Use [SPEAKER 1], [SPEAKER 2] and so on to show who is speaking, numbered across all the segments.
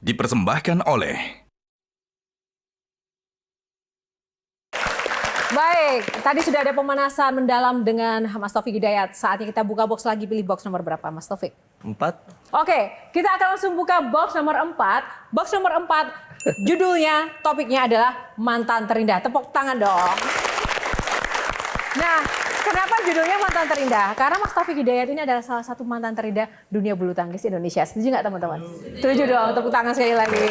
[SPEAKER 1] dipersembahkan oleh...
[SPEAKER 2] Baik, tadi sudah ada pemanasan mendalam dengan Mas Taufik Hidayat. Saatnya kita buka box lagi, pilih box nomor berapa Mas Taufik?
[SPEAKER 3] 4.
[SPEAKER 2] Oke, kita akan langsung buka box nomor 4. Box nomor 4, judulnya, topiknya adalah mantan terindah. Tepuk tangan dong. Nah, kenapa judulnya mantan terindah? Karena Mas Taufik Hidayat ini adalah salah satu mantan terindah dunia bulu tangkis Indonesia. Setuju nggak teman-teman? Setuju dong, tepuk tangan sekali lagi.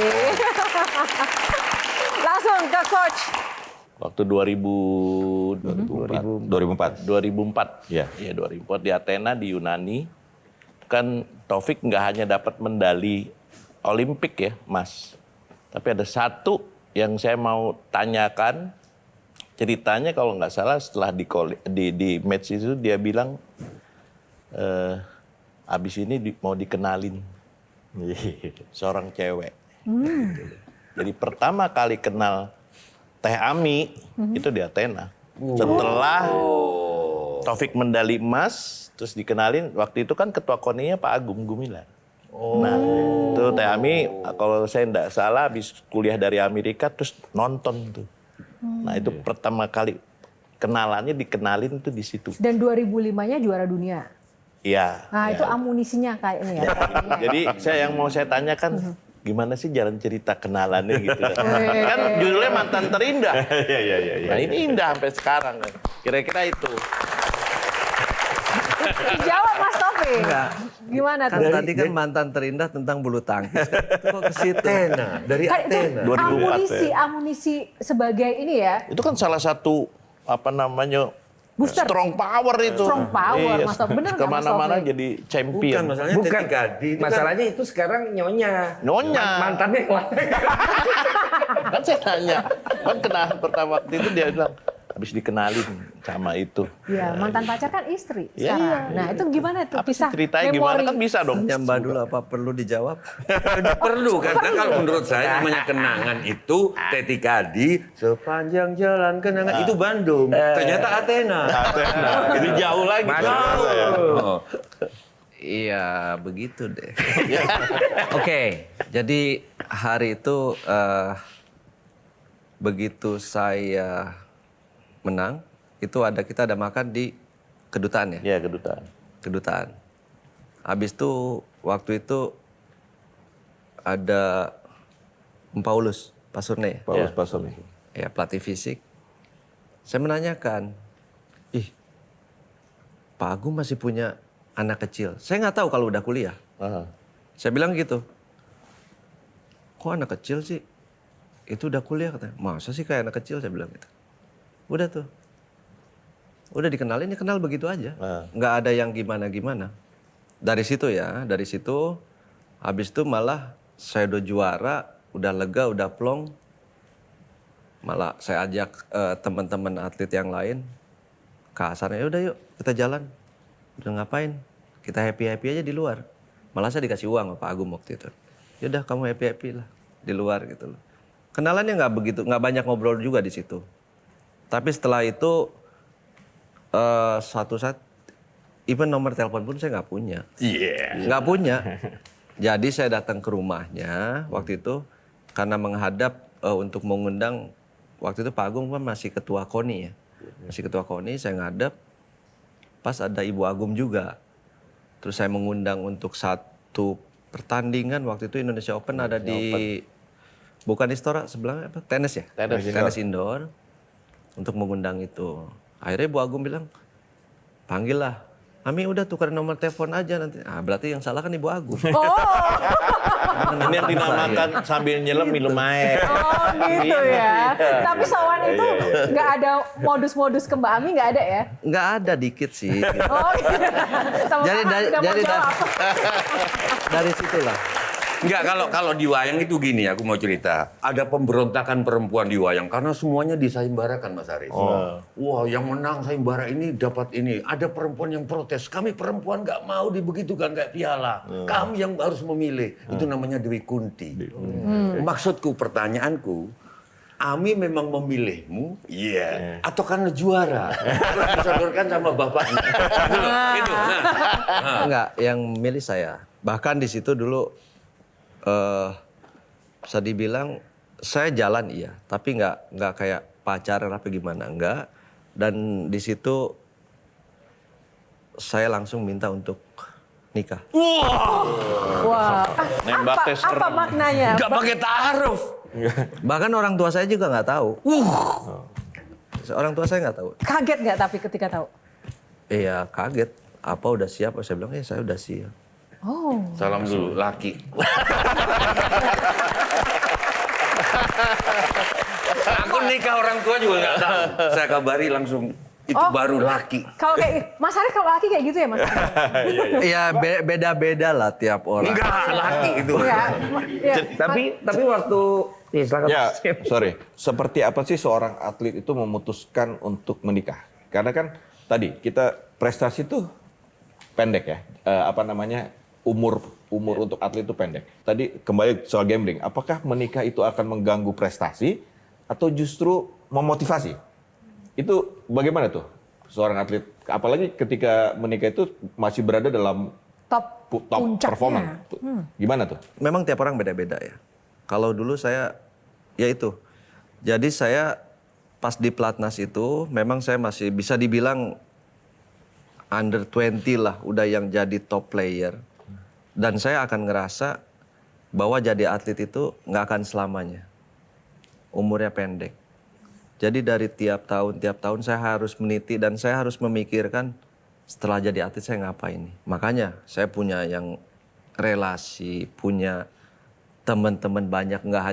[SPEAKER 2] Langsung ke coach.
[SPEAKER 4] Waktu 2004. Ya, 2004 di Athena di Yunani. Kan Taufik nggak hanya dapat medali Olimpik ya, Mas. Tapi ada satu yang saya mau tanyakan. Ceritanya kalau nggak salah setelah di match itu dia bilang abis ini mau dikenalin seorang cewek. Jadi pertama kali kenal Teh Ami itu di Athena. Setelah Taufik medali emas, terus dikenalin. Waktu itu kan ketua KONI-nya Pak Agung Gumilar. Nah, itu Teh Ami kalau saya tidak salah habis kuliah dari Amerika terus nonton tuh. Nah itu pertama kali kenalannya dikenalin tuh di situ.
[SPEAKER 2] Dan 2005-nya juara dunia.
[SPEAKER 4] Iya.
[SPEAKER 2] Nah itu amunisinya kayaknya ya.
[SPEAKER 4] Jadi yang mau saya tanyakan, gimana sih jalan cerita kenalannya gitu. Kan judulnya mantan terindah. Nah ini indah sampai sekarang. Kira-kira itu.
[SPEAKER 2] Jawab Mas Taufik.
[SPEAKER 3] Enggak.
[SPEAKER 2] Gimana tuh?
[SPEAKER 3] Kan tadi kan mantan terindah tentang bulu tangkis. Kok ke situ?
[SPEAKER 5] Athena, dari
[SPEAKER 2] Kan itu
[SPEAKER 5] Athena.
[SPEAKER 4] 2004
[SPEAKER 2] amunisi sebagai ini ya.
[SPEAKER 4] Itu kan salah satu
[SPEAKER 2] Booster.
[SPEAKER 4] strong power itu.
[SPEAKER 2] Strong power, Mas Taufik. Bener nggak, Mas
[SPEAKER 4] Kemana-mana
[SPEAKER 2] Taufik?
[SPEAKER 4] jadi champion.
[SPEAKER 5] Bukan, masalahnya
[SPEAKER 6] Bukan.
[SPEAKER 5] Teti Gadi itu
[SPEAKER 6] Masalahnya itu sekarang nyonya.
[SPEAKER 4] Nyonya.
[SPEAKER 6] Mantannya yang lain.
[SPEAKER 4] Kan saya tanya, kan pertama waktu itu dia bilang, habis dikenalin sama itu.
[SPEAKER 2] Iya, mantan pacar kan istri
[SPEAKER 4] Iya,
[SPEAKER 2] sekarang.
[SPEAKER 4] iya.
[SPEAKER 2] Nah itu gimana tuh?
[SPEAKER 4] Apa sih
[SPEAKER 2] Kisah
[SPEAKER 4] ceritanya gimana kan bisa dong.
[SPEAKER 3] Nyambah dulu apa perlu dijawab?
[SPEAKER 5] perlu karena kalau menurut saya namanya kenangan itu Teti Gadi sepanjang jalan kenangan itu Bandung. Ternyata Athena.
[SPEAKER 4] Jadi jauh lagi.
[SPEAKER 5] Oh.
[SPEAKER 3] Iya, begitu deh. Oke, jadi hari itu begitu saya menang, itu kita ada makan di kedutaan ya?
[SPEAKER 4] Iya, kedutaan.
[SPEAKER 3] Kedutaan. Habis itu waktu itu ada Paulus Pasurne.
[SPEAKER 4] Paulus Pasurne.
[SPEAKER 3] Ya, pelatih fisik. Saya menanyakan, Pak Agung masih punya anak kecil. Saya nggak tahu kalau udah kuliah. Saya bilang gitu. Kok anak kecil sih? Itu udah kuliah katanya. Masa sih kayak anak kecil, saya bilang gitu. Udah tuh. Udah dikenalin, ya kenal begitu aja. Nggak ada yang gimana-gimana. Dari situ habis itu malah saya udah juara, udah lega, udah plong. Malah saya ajak teman-teman atlet yang lain. Kasarnya, udah yuk kita jalan. Udah ngapain? Kita happy-happy aja di luar. Malah saya dikasih uang sama Pak Agung waktu itu. Yaudah kamu happy-happy lah di luar gitu loh. Kenalannya nggak banyak ngobrol juga di situ. Tapi setelah itu suatu saat, even nomor telepon pun saya nggak punya. Nggak punya. Jadi saya datang ke rumahnya waktu itu karena menghadap untuk mengundang, waktu itu Pak Agung kan masih ketua KONI ya. Masih ketua KONI, saya ngadep. Pas ada Ibu Agum juga. Terus saya mengundang untuk satu pertandingan waktu itu Indonesia Open ada di bukan Istora sebelahnya apa? Tenis ya? Tenis indoor. Untuk mengundang itu. Akhirnya Bu Agung bilang, panggil lah. Ami udah tukar nomor telepon aja nanti. Ah, berarti yang salah kan Ibu Agung.
[SPEAKER 4] Ini yang dinamakan sambil nyelam minum air.
[SPEAKER 2] Oh gitu ya. Tapi sowan itu nggak ada modus-modus ke Mbak Ami, nggak ada ya?
[SPEAKER 3] Nggak ada, dikit sih.
[SPEAKER 2] Oh gitu.
[SPEAKER 3] Dari situlah.
[SPEAKER 5] Enggak, kalau di wayang itu gini, aku mau cerita. Ada pemberontakan perempuan di wayang karena semuanya disaimbarakan, Mas Aris. Wah, yang menang sayembara ini dapat ini. Ada perempuan yang protes. Kami perempuan nggak mau dibegitukan kayak piala. Kami yang harus memilih. Itu namanya Dewi Kunti. Maksudku, pertanyaanku, Ami memang memilihmu, atau karena juara? Harus disodorkan sama bapaknya. Itu.
[SPEAKER 3] Enggak, yang milih saya. Bahkan di situ dulu bisa dibilang saya jalan iya, tapi nggak kayak pacaran apa gimana, enggak. Dan di situ saya langsung minta untuk nikah.
[SPEAKER 2] Wah,
[SPEAKER 4] Nembak tes
[SPEAKER 2] apa
[SPEAKER 4] serem.
[SPEAKER 2] maknanya?
[SPEAKER 5] Nggak pakai ta'aruf.
[SPEAKER 3] Bahkan orang tua saya juga nggak tahu. Orang tua saya nggak tahu.
[SPEAKER 2] Kaget nggak tapi ketika tahu?
[SPEAKER 3] Iya kaget. Apa udah siap? Saya bilang saya udah siap.
[SPEAKER 2] Oh.
[SPEAKER 5] Salam dulu, laki. Aku nikah orang tua juga nggak tahu. Saya kabari langsung, itu
[SPEAKER 2] Oh.
[SPEAKER 5] baru laki.
[SPEAKER 2] Kalau kayak Mas Arief kalau laki kayak gitu ya Mas?
[SPEAKER 3] Iya beda-beda lah tiap orang.
[SPEAKER 5] Enggak, laki itu.
[SPEAKER 2] Iya. Iya.
[SPEAKER 6] Tapi waktu silakan.
[SPEAKER 1] Ya, sorry. Seperti apa sih seorang atlet itu memutuskan untuk menikah? Karena kan tadi kita prestasi tuh pendek ya. Umur untuk atlet itu pendek. Tadi kembali soal gambling. Apakah menikah itu akan mengganggu prestasi atau justru memotivasi? Itu bagaimana tuh seorang atlet? Apalagi ketika menikah itu masih berada dalam
[SPEAKER 2] Top puncaknya.
[SPEAKER 1] performance. Gimana tuh?
[SPEAKER 3] Memang tiap orang beda-beda ya. Kalau dulu saya, ya itu. Jadi saya pas di Platnas itu, memang saya masih bisa dibilang under 20 lah, udah yang jadi top player. Dan saya akan ngerasa bahwa jadi atlet itu nggak akan selamanya. Umurnya pendek. Jadi dari tiap tahun saya harus meniti dan saya harus memikirkan setelah jadi atlet saya ngapain nih. Makanya saya punya yang relasi, punya teman-teman banyak, nggak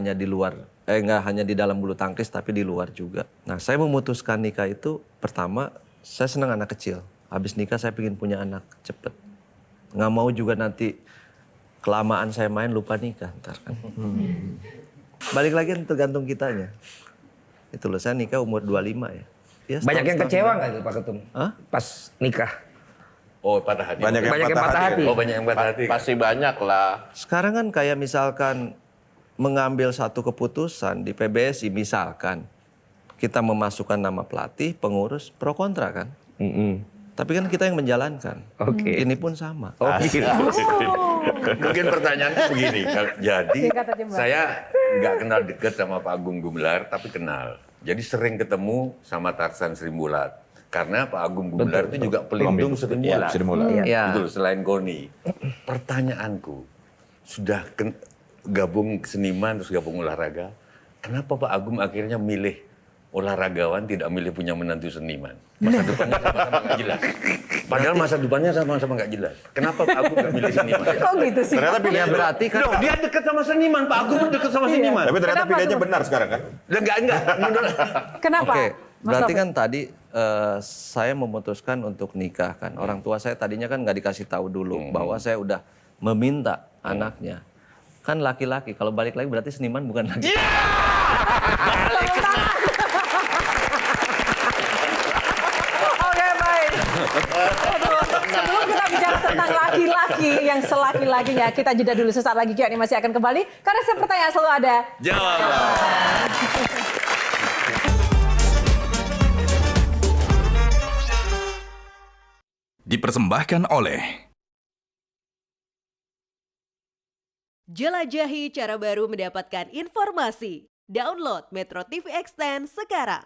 [SPEAKER 3] hanya di dalam bulu tangkis tapi di luar juga. Nah saya memutuskan nikah itu pertama saya senang anak kecil. Habis nikah saya pengen punya anak cepet. Nggak mau juga nanti kelamaan saya main lupa nikah ntar kan. Balik lagi tergantung kitanya. Itu loh saya nikah umur 25 ya. Ya,
[SPEAKER 6] Banyak yang
[SPEAKER 3] setahun-
[SPEAKER 6] kecewa nggak itu Pak Ketum?
[SPEAKER 3] Hah?
[SPEAKER 6] Pas nikah.
[SPEAKER 5] Oh, patah hati.
[SPEAKER 4] Banyak
[SPEAKER 6] Banyak yang patah hati.
[SPEAKER 5] Oh, banyak yang patah hati.
[SPEAKER 4] Pasti banyak lah.
[SPEAKER 3] Sekarang kan kayak misalkan mengambil satu keputusan di PBSI misalkan kita memasukkan nama pelatih, pengurus, pro kontra kan. Tapi kan kita yang menjalankan.
[SPEAKER 6] Oke.
[SPEAKER 3] Ini pun sama.
[SPEAKER 6] Oh gitu.
[SPEAKER 5] Mungkin pertanyaannya begini. Jadi
[SPEAKER 2] Singkat aja, Mbak.
[SPEAKER 5] saya nggak kenal dekat sama Pak Agung Gumelar, tapi kenal. Jadi sering ketemu sama Tarsan Srimbulat. Karena Pak Agung Gumelar itu juga pelindung Srimbulat.
[SPEAKER 1] Sri Mulat.
[SPEAKER 3] Iya.
[SPEAKER 5] Betul, selain Goni. Pertanyaanku, sudah gabung seniman terus gabung olahraga, kenapa Pak Agung akhirnya milih olahragawan, tidak milih punya menantu seniman? Masa depannya sama-sama nggak jelas. Padahal masa depannya sama-sama nggak jelas. Kenapa Pak Agung nggak milih seniman?
[SPEAKER 2] Kok gitu sih?
[SPEAKER 4] Ternyata
[SPEAKER 3] Ya
[SPEAKER 4] pilihan
[SPEAKER 3] berarti kan
[SPEAKER 5] Loh, dia dekat sama seniman, Pak Agung dekat sama seniman.
[SPEAKER 4] Tapi ternyata
[SPEAKER 2] Kenapa
[SPEAKER 4] pilihannya
[SPEAKER 2] tuh?
[SPEAKER 4] benar sekarang kan?
[SPEAKER 5] Enggak. Menurut
[SPEAKER 2] Kenapa?
[SPEAKER 3] Oke,
[SPEAKER 2] Mas
[SPEAKER 3] berarti
[SPEAKER 2] Taufik?
[SPEAKER 3] kan tadi saya memutuskan untuk nikah kan. Orang tua saya tadinya kan nggak dikasih tahu dulu bahwa saya udah meminta anaknya. Kan laki-laki, kalau balik lagi berarti seniman bukan lagi.
[SPEAKER 2] Oke, baik. Aduh, sebelum kita bicara tentang laki-laki yang selaki-lakinya, kita jeda dulu sesaat lagi. Q&A masih akan kembali karena setiap pertanyaan selalu ada.
[SPEAKER 5] Jawab.
[SPEAKER 7] Dipersembahkan oleh
[SPEAKER 8] Jelajahi cara baru mendapatkan informasi. Download Metro TV Extend sekarang.